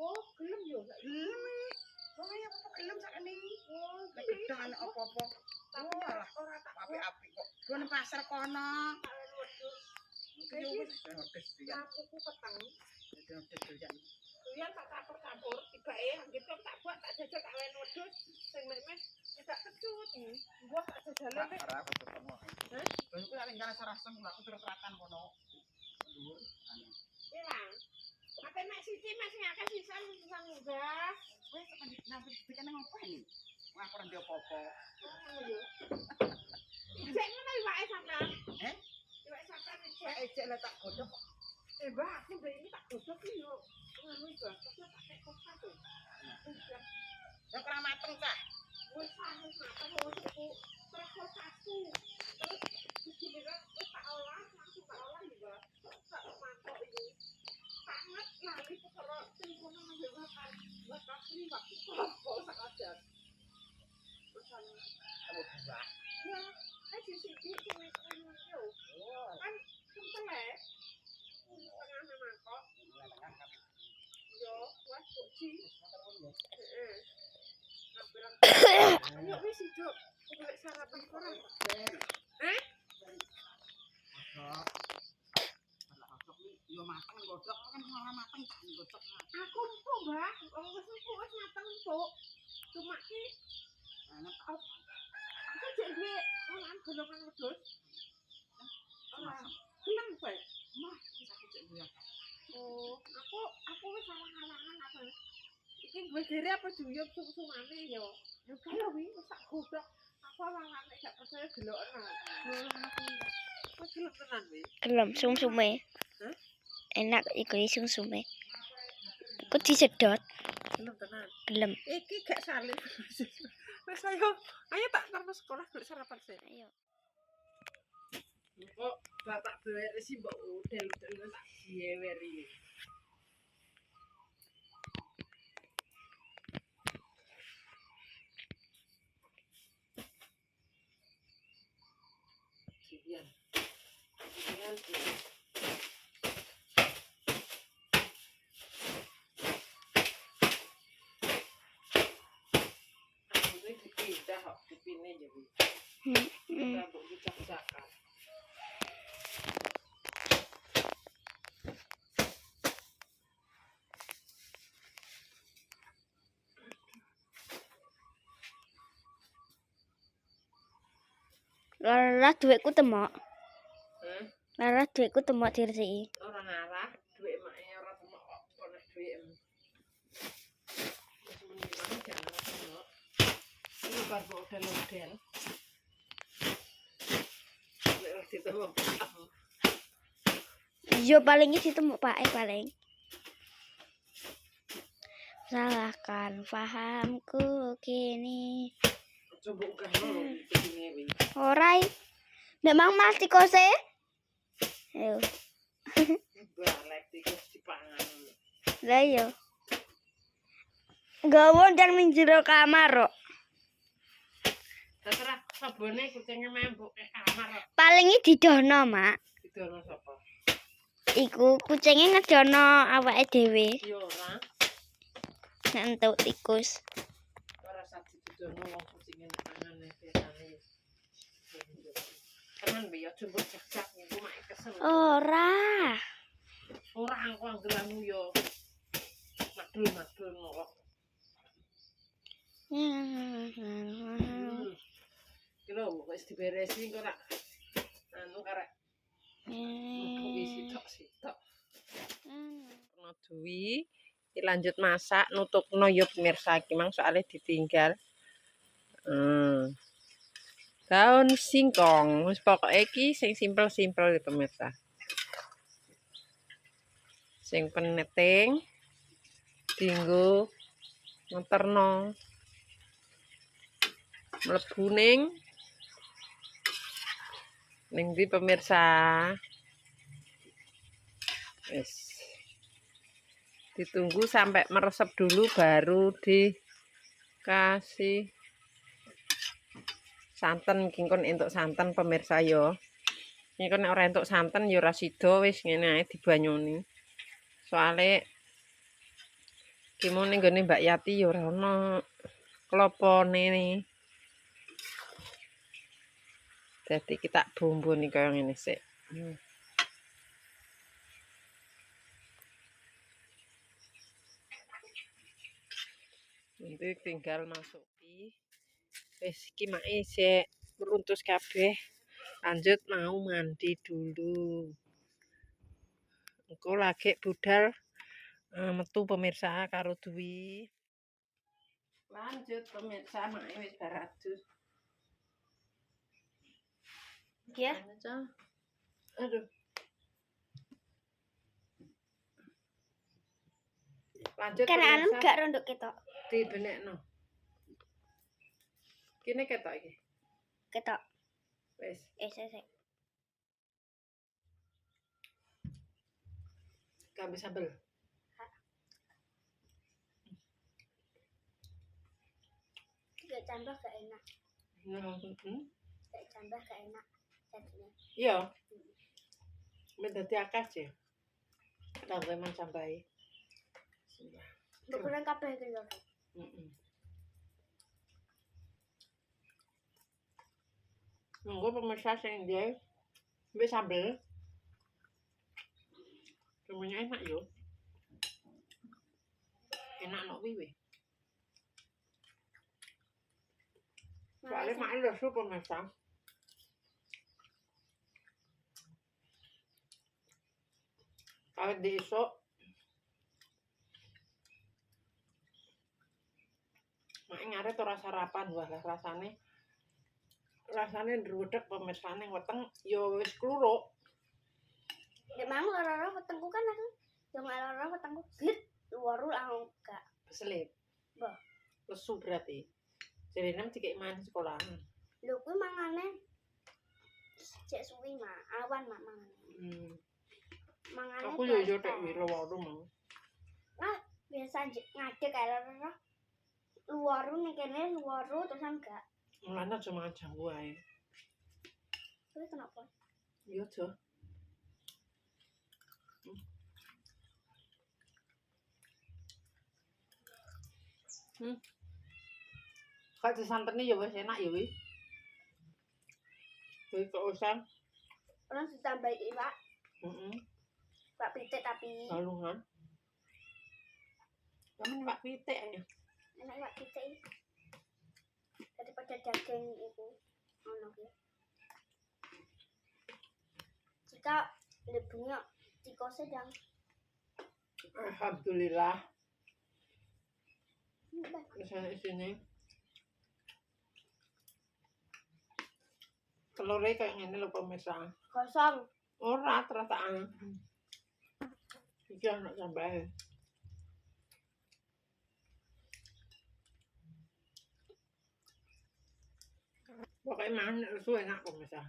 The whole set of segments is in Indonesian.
Oh, gelem yo. Gelem. Wong ayo apa gelem sakene. Oh, nek gedang ana apa-apa. Tapi ora tak apik-apik kok. Go nang pasar kono. Iki aku peteng. Doyan tak campur-campur, tibake anggit kok tak buat tak jajal tak wen wedhus sing mek-mek tidak kecut. Mbah tak jajale mek. Ora kecut kono. Heh, ben kuwi nek ngene sarasem aku terus ratan kono. Dhuwur. Ilang. Mate mek siji mek sing akeh sisan munggah. Wis nanti dikene ngopo iki? Wah, ora ndek apa-apa. Oh iya. Cek ngono iwake sampean. Heh? Iwake sampean cek lah tak godhog. Mbah, aku mbek iki tak godhog iki yo. Ngono iki, terus tak kek kotak to. Ya ora mateng ta. Wis mateng wis aku terus satu. Terus dikira wis tak olah, langsung tak olah juga. Tak mangkok iki. Sangat lali perkara teleponan nang makan. Wah, kasih waktu kok sak ajar. Masalah kamu buat. Ya, sisi sing yo. Kan kentelek. Tengah mangkok. Yo, wes kuci. Heeh. Ayo wis hidup. Golek sarapan ora? Heh? Yo mateng godhog kan ora mateng tak godhog. Aku empuk, Mbah. Wong wis empuk wis mateng empuk. Cuma ki enak aku jek duwe olahan golongan wedhus. Gelem kowe. Mah, wis aku jek duwe. Oh, aku wis salah-salahan apa. Iki gue dhewe apa juyup sung-sungane yo. Yo kaya wi wis tak godhog. Aku olahan nek gak percaya gelokno. Kok gelem tenan wi? Gelem sum-sume. Hah? Enak iku sum-sume. Kok disedot? Gelem tenan. Gelem. Iki gak salin. Wes ayo tak terus sekolah golek sarapan sih. Ayo. Kok bapak bewer sih mbok udel-udel tak dieweri. Sekian. Pindah kok dipine jadi. Rambut dicak-cakan. Lara duitku temok. Lara duitku temok diresiki. Ora ngarah, duit make ora temok kok nek duit. Wis muni wae jangan temok. Iki bar model-model. Nek ditemok. Yo paling iki ditemok Pak paling. Salahkan fahamku kini. Coba ukahno kene wi. Ora. Nek mang mati kose. Ayo. Balek iki dipangan. Lah yo. Gawon dan minjero kamar kok. Terserah sabone kucingnya membuk kamar kok. Paling iki didono, Mak. Didono sapa? Iku kucingnya ngedono awake dhewe. Yo ora. Nek entuk tikus. Ora sadi didono wong kucingnya pangan biasane. Tenan biya jumbo jak-jak niku mak kesel. Ora. Ora aku anggelanmu yo. Madul-madul kok. Kilo wis diberesi kok rak anu karek. Sitok-sitok. Kena duwi lanjut masak nutupno yo pemirsa iki mang soalnya ditinggal. Daun singkong wis pokoke iki sing simpel-simpel pemirsa. Sing penting dienggo ngeterno mlebu ning ndi pemirsa. Wis ditunggu sampai meresep dulu baru dikasih santan kingkon entuk santan pemirsa yo. Iki nek ora entuk santen ya ora sida wis ngene ae dibanyoni. Soale ki mau ning gone Mbak Yati ya ora ono klopone. Dadi kita bumbuni kaya ngene sik. Nanti tinggal masuki. Wis iki make sik meruntus kabeh. Lanjut mau mandi dulu. Engko lagi budal metu pemirsa karo Dwi. Lanjut pemirsa make wis baradus. Ya. Aduh. Lanjut Kan anu pemirsa. gak rondok ketok. Dibenekno. Kene ketok iki. Ketok. Wis. Sik. Gambar sambel. Gak tambah gak enak. Gak tambah gak enak. Jadinya. Iya. Wis dadi akeh sih. Tambah sampai. Bukan kabeh iki lho. Heeh. Nunggu pemirsa sing ndek wis sambel. Semuanya enak yo. Enak nok wiwi. Soalnya makan lesu pemirsa. Kalau diisuk mak ngaret ora sarapan wah rasane ndrudek pemirsa ning weteng yo wis kluruk. Nek mau ora-ora wetengku kan aku. Yo ora-ora wetengku git luaru aku gak. Keselip. Mbah. Lesu berarti. Jadi nem dikek main sekolah. Lho kuwi mangane cek suwi mah, awan mak mangane. Mangane. Aku yo tek wiro-wiro mau. Nah, biasa ngadeg karo ora. Luaru ning kene luaru terus enggak. Mulane aja mangan jambu ae. Kuwi kenapa? Iya aja. Kok disanteni ya wis enak ya wis. Wis kok usah. Orang ditambahi iwak. Heeh. Pak pitik tapi Galungan. Kamu iwak pitik ya. enak iwak pitik. Daripada daging itu ono ki. Jika lebihnya tiko sedang. Alhamdulillah. Misalnya sini. Telurnya kayak gini lho pemirsa. Kosong. Ora terataan. Iki anak sambal. Pokoknya mangan lesu enak pemirsa.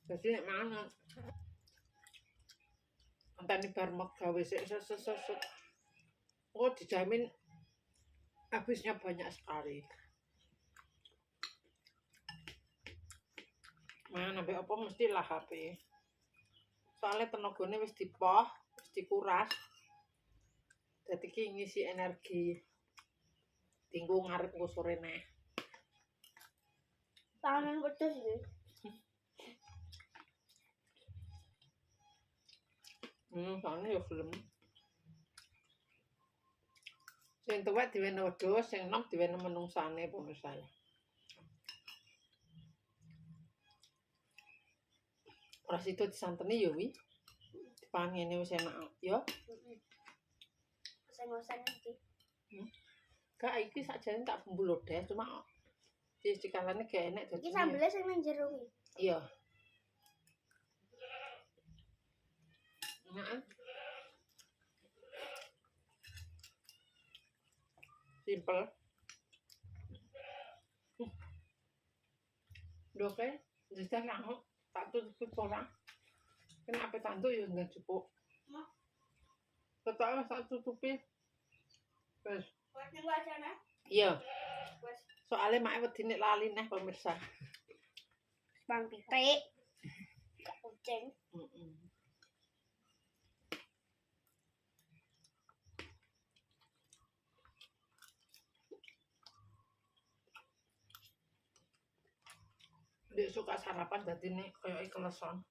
Jadi nek mangan antane bar gawe sik. Oh dijamin habisnya banyak sekali. Mangan ambek apa mesti lah HP. Soalnya tenagane wis dipoh, wis dikuras. Dadi ki ngisi energi. Tinggu ngarep engko sore neh. Tangan wedhus iki. Soalnya ya gelem. Sing tuwek diwene wedhus, sing enom diwene menungsane pemirsa. Ora sida disanteni ya wi. Dipangene wis enak ya. Oseng-oseng iki. Gak iki sakjane tak bumbu lodeh cuma dikalane gak enak dadi. Iki sambele sing nang jero kuwi. Iya. Heeh. Simple. Doke, jajal nang tak tutup ora. Kenapa tantu ya nggak cukup. Ketok tak tutupi. Wes. Wes ning wajane. Iya. Wes Soale mak wedi nek lali neh pemirsa. bang pitik. gak kucing. Dia suka sarapan jadi nih kayak keleson.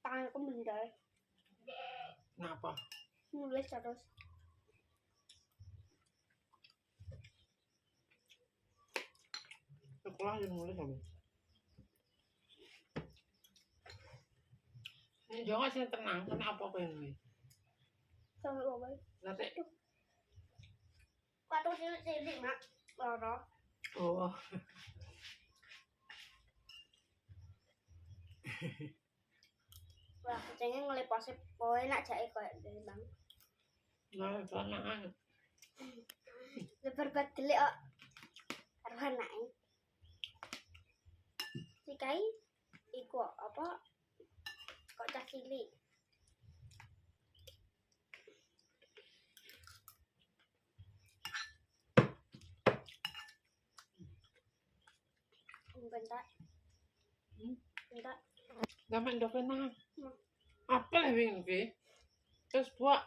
Tanganku mendal. Kenapa? Nulis terus. Sekolah yang nulis apa? Ini jangan sih tenang, kenapa apa yang nulis? Sampai bawah. Nanti. Waktu cilik mak. Loro. Oh. Wah, kucingnya ngeleposi poe nak jake koyo ngene, Bang. Nah, tenang. Lebar badele kok. Karo anake. Sikai iku apa? Kok cah cilik. Bentar. Bentar. Gampang udah tenang. Hmm. Apa yang ini? Terus buat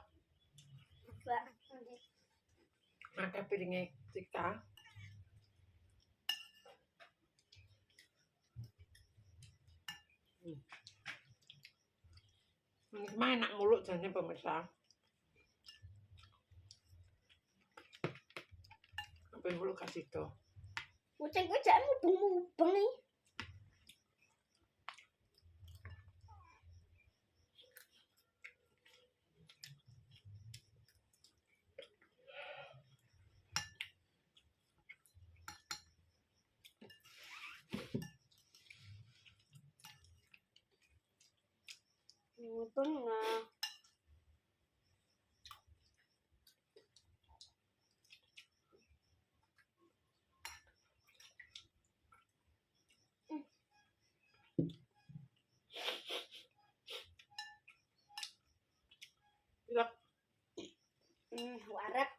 Mbak. ada piringnya Tika. Ini kemana enak mulut jadinya pemirsa. Apa yang mulut kasih tuh? Kucing gue jangan mubeng-mubeng nih. Mubeng nah. Tidak. Warep.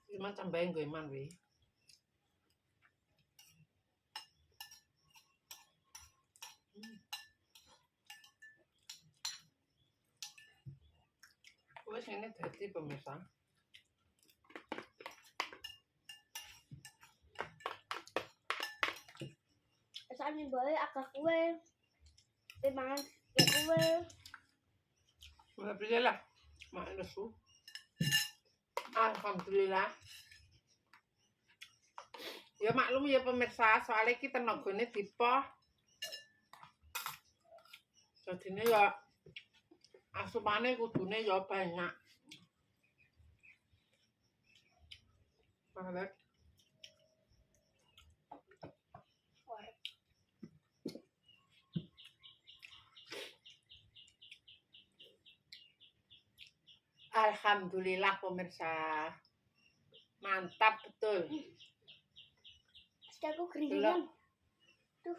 Gimana tambahin gue man wi? Wes ini jadi pemirsa. Soalnya boleh agak kue. Mangan ya kue. Udah pilih lah. Mak lesu. Alhamdulillah. Ya maklum ya pemirsa, soalnya kita nogone dipoh. Jadinya ya asupannya kudune ya banyak. Banget. Alhamdulillah pemirsa. Mantap betul. Sudah aku keringan. Tuh.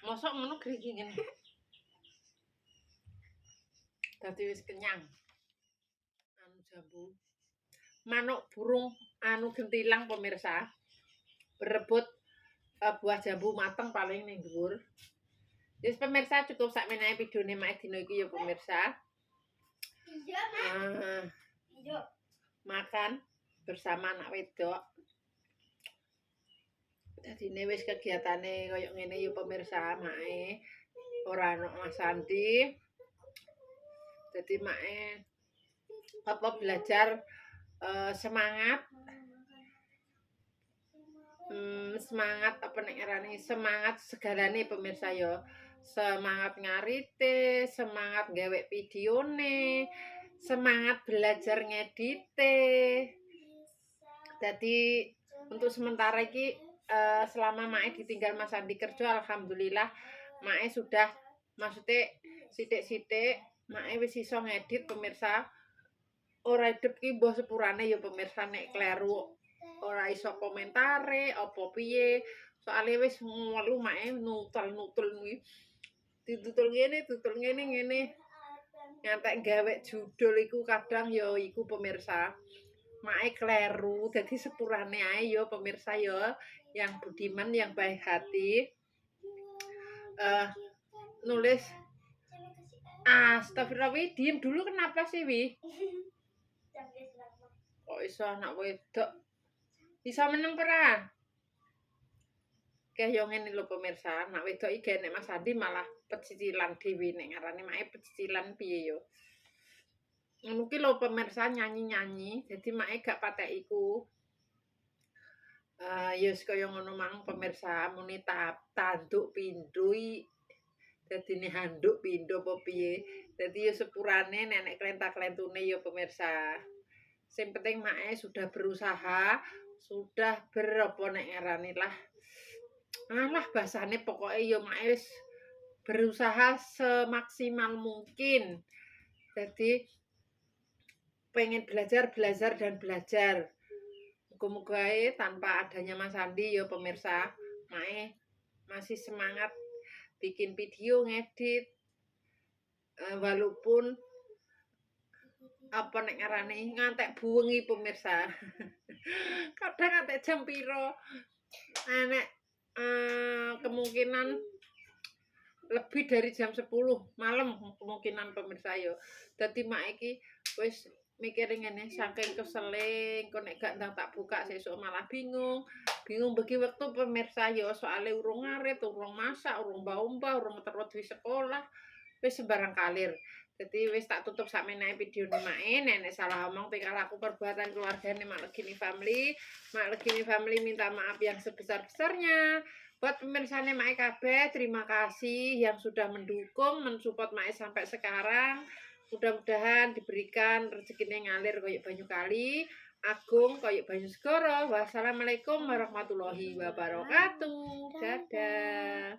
Mosok ngono keringan. Dadi wis kenyang. Anu jambu. Manuk burung anu gentilang pemirsa. Berebut buah jambu mateng paling ning dhuwur. Wis pemirsa cukup sak menehe videone mak dina iki ya pemirsa. Iya, Mak. Iya. Makan bersama anak wedok. Dadine wis kegiatane koyo ngene ya pemirsa, mae ora ono Mas Santi. Dadi mae apa belajar semangat semangat apa nek arane semangat segalane pemirsa ya. Semangat ngarite, semangat gawe videone, semangat belajar ngedite. Jadi untuk sementara ini selama Mae ditinggal Mas Andi kerja, alhamdulillah Mae sudah maksudnya sithik-sithik Mae wis iso ngedit pemirsa. Ora hidup ki mbah sepurane ya pemirsa nek kleru ora iso komentare apa piye. Soale wis ngelu mae nutul-nutul kuwi. Ditutul ngene ngene. Ngantek gawe judul iku kadang ya iku pemirsa. Mae kleru, jadi sepurane ae ya pemirsa ya yang budiman, yang baik hati. Nulis astagfirullah, Wi, diem dulu kenapa sih, Wi? Kok iso anak wedok bisa meneng peran? Kayak yang ngene lho pemirsa, anak wedok iki nek Mas Andi malah pecicilan dhewe nek ngarane mae pecicilan piye yo. Ngono ki lho pemirsa nyanyi-nyanyi, jadi mae gak patek iku. Ya kaya ngono mang pemirsa muni tanduk pindho dadine handuk pindho apa piye. Dadi ya sepurane nenek klenta-klentune ya pemirsa. Sing penting mae sudah berusaha, sudah berapa nek ngarani lah. Alah bahasane pokoke ya mae wis berusaha semaksimal mungkin. Jadi pengen belajar dan belajar. Muga-muga tanpa adanya Mas Andi ya pemirsa, mae masih semangat bikin video, ngedit, walaupun apa nek ngarane ngantek buwengi pemirsa. Kadang ngantek jam piro. Nek kemungkinan lebih dari jam 10 malam kemungkinan pemirsa yo. Dadi mak iki wis mikirin ngene saking keseling kok nek gak ndang tak buka sesuk malah bingung bagi waktu pemirsa yo soalnya urung ngarit, urung masak, urung mbah-mbah, urung terus di sekolah wis sembarang kalir. Jadi wis tak tutup sakmenae video mae nenek salah omong tingkah laku perbuatan keluargane Mak Legini Family. Mak Legini Family minta maaf yang sebesar-besarnya. Buat pemirsane Mae kabeh, terima kasih yang sudah mendukung, mensupport Mae sampai sekarang. Mudah-mudahan diberikan rezekine ngalir koyo banyu kali, agung koyo banyu segara. Wassalamualaikum warahmatullahi wabarakatuh. Dadah.